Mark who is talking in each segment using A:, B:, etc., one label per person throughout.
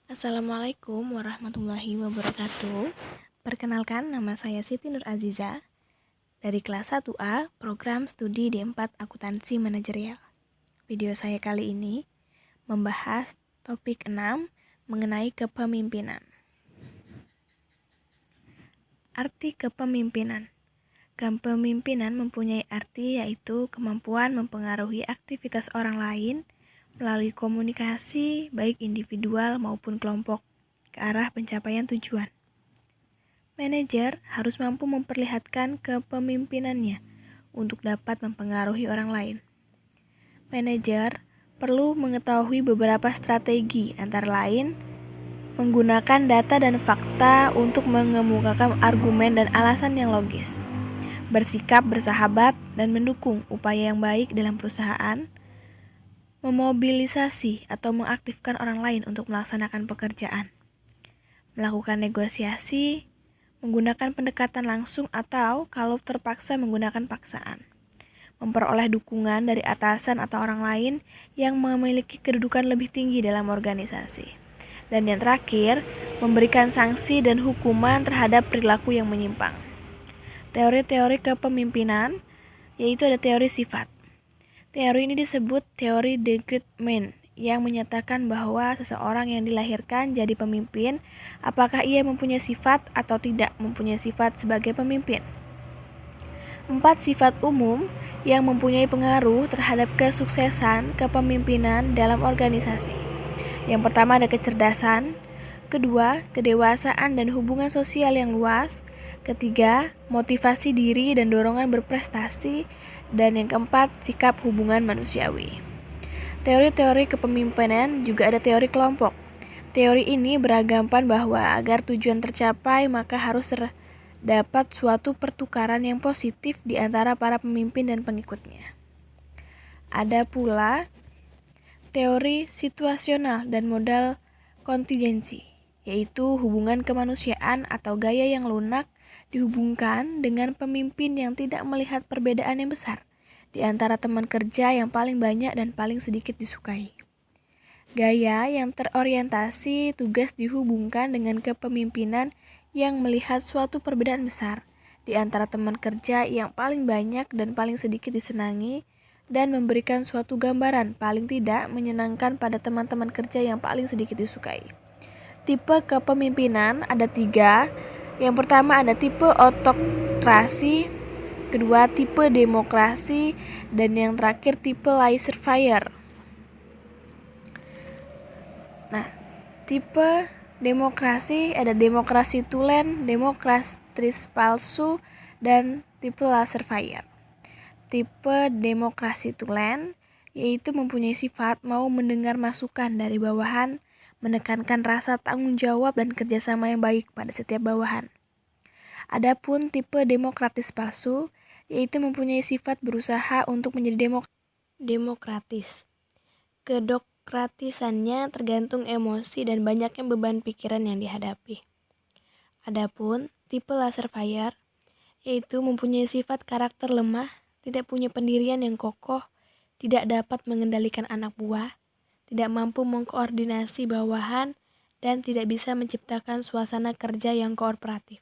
A: Assalamualaikum warahmatullahi wabarakatuh. Perkenalkan, nama saya Siti Nur Aziza dari kelas 1A, program studi D4 Akuntansi Manajerial. Video saya kali ini membahas topik 6 mengenai kepemimpinan. Arti kepemimpinan. Kepemimpinan mempunyai arti yaitu kemampuan mempengaruhi aktivitas orang lain melalui komunikasi baik individual maupun kelompok ke arah pencapaian tujuan. Manajer harus mampu memperlihatkan kepemimpinannya untuk dapat mempengaruhi orang lain. Manajer perlu mengetahui beberapa strategi, antara lain menggunakan data dan fakta untuk mengemukakan argumen dan alasan yang logis, bersikap bersahabat dan mendukung upaya yang baik dalam perusahaan, memobilisasi atau mengaktifkan orang lain untuk melaksanakan pekerjaan, melakukan negosiasi, menggunakan pendekatan langsung atau kalau terpaksa menggunakan paksaan, memperoleh dukungan dari atasan atau orang lain yang memiliki kedudukan lebih tinggi dalam organisasi, dan yang terakhir, memberikan sanksi dan hukuman terhadap perilaku yang menyimpang. Teori-teori kepemimpinan yaitu ada teori sifat. Teori ini disebut teori Development yang menyatakan bahwa seseorang yang dilahirkan jadi pemimpin, apakah ia mempunyai sifat atau tidak mempunyai sifat sebagai pemimpin. 4 sifat umum yang mempunyai pengaruh terhadap kesuksesan kepemimpinan dalam organisasi. Yang pertama ada kecerdasan, kedua, kedewasaan dan hubungan sosial yang luas, ketiga, motivasi diri dan dorongan berprestasi, dan yang keempat, sikap hubungan manusiawi. Teori-teori kepemimpinan juga ada teori kelompok. Teori ini beranggapan bahwa agar tujuan tercapai maka harus terdapat suatu pertukaran yang positif di antara para pemimpin dan pengikutnya. Ada pula teori situasional dan modal kontingensi, yaitu hubungan kemanusiaan atau gaya yang lunak dihubungkan dengan pemimpin yang tidak melihat perbedaan yang besar di antara teman kerja yang paling banyak dan paling sedikit disukai. Gaya yang terorientasi tugas dihubungkan dengan kepemimpinan yang melihat suatu perbedaan besar di antara teman kerja yang paling banyak dan paling sedikit disenangi dan memberikan suatu gambaran paling tidak menyenangkan pada teman-teman kerja yang paling sedikit disukai. Tipe kepemimpinan ada 3. Yang pertama ada tipe autokrasi, kedua tipe demokrasi, dan yang terakhir tipe laissez-faire. Nah, tipe demokrasi ada demokrasi tulen, demokrasi palsu, dan tipe laissez-faire. Tipe demokrasi tulen yaitu mempunyai sifat mau mendengar masukan dari bawahan, menekankan rasa tanggung jawab dan kerjasama yang baik pada setiap bawahan. Adapun tipe demokratis palsu yaitu mempunyai sifat berusaha untuk menjadi demokratis. Kedemokratisannya tergantung emosi dan banyaknya beban pikiran yang dihadapi. Adapun tipe laissez-faire yaitu mempunyai sifat karakter lemah, tidak punya pendirian yang kokoh, tidak dapat mengendalikan anak buah, tidak mampu mengkoordinasi bawahan, dan tidak bisa menciptakan suasana kerja yang kooperatif.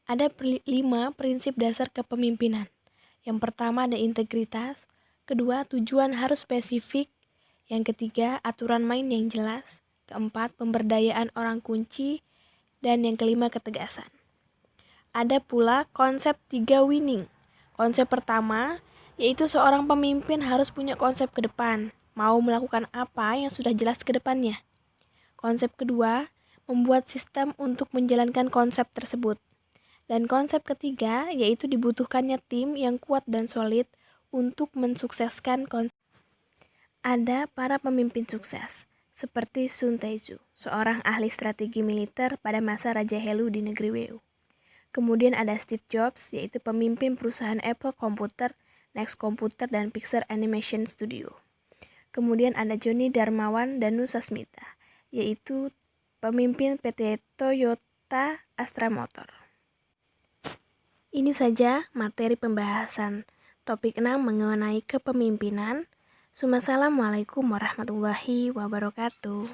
A: Ada 5 prinsip dasar kepemimpinan. Yang pertama ada integritas, kedua tujuan harus spesifik, yang ketiga aturan main yang jelas, keempat pemberdayaan orang kunci, dan yang kelima ketegasan. Ada pula konsep 3 winning. Konsep pertama yaitu seorang pemimpin harus punya konsep ke depan, mau melakukan apa yang sudah jelas ke depannya. Konsep kedua, membuat sistem untuk menjalankan konsep tersebut. Dan konsep ketiga yaitu dibutuhkannya tim yang kuat dan solid untuk mensukseskan konsep. Ada para pemimpin sukses, seperti Sun Tae-ju, seorang ahli strategi militer pada masa Raja Helu di negeri Weu. Kemudian ada Steve Jobs, yaitu pemimpin perusahaan Apple Computer, Next Computer, dan Pixar Animation Studio. Kemudian ada Johnny Darmawan dan Nusa Smita, yaitu pemimpin PT Toyota Astra Motor. Ini saja materi pembahasan topik 6 mengenai kepemimpinan. Assalamualaikum warahmatullahi wabarakatuh.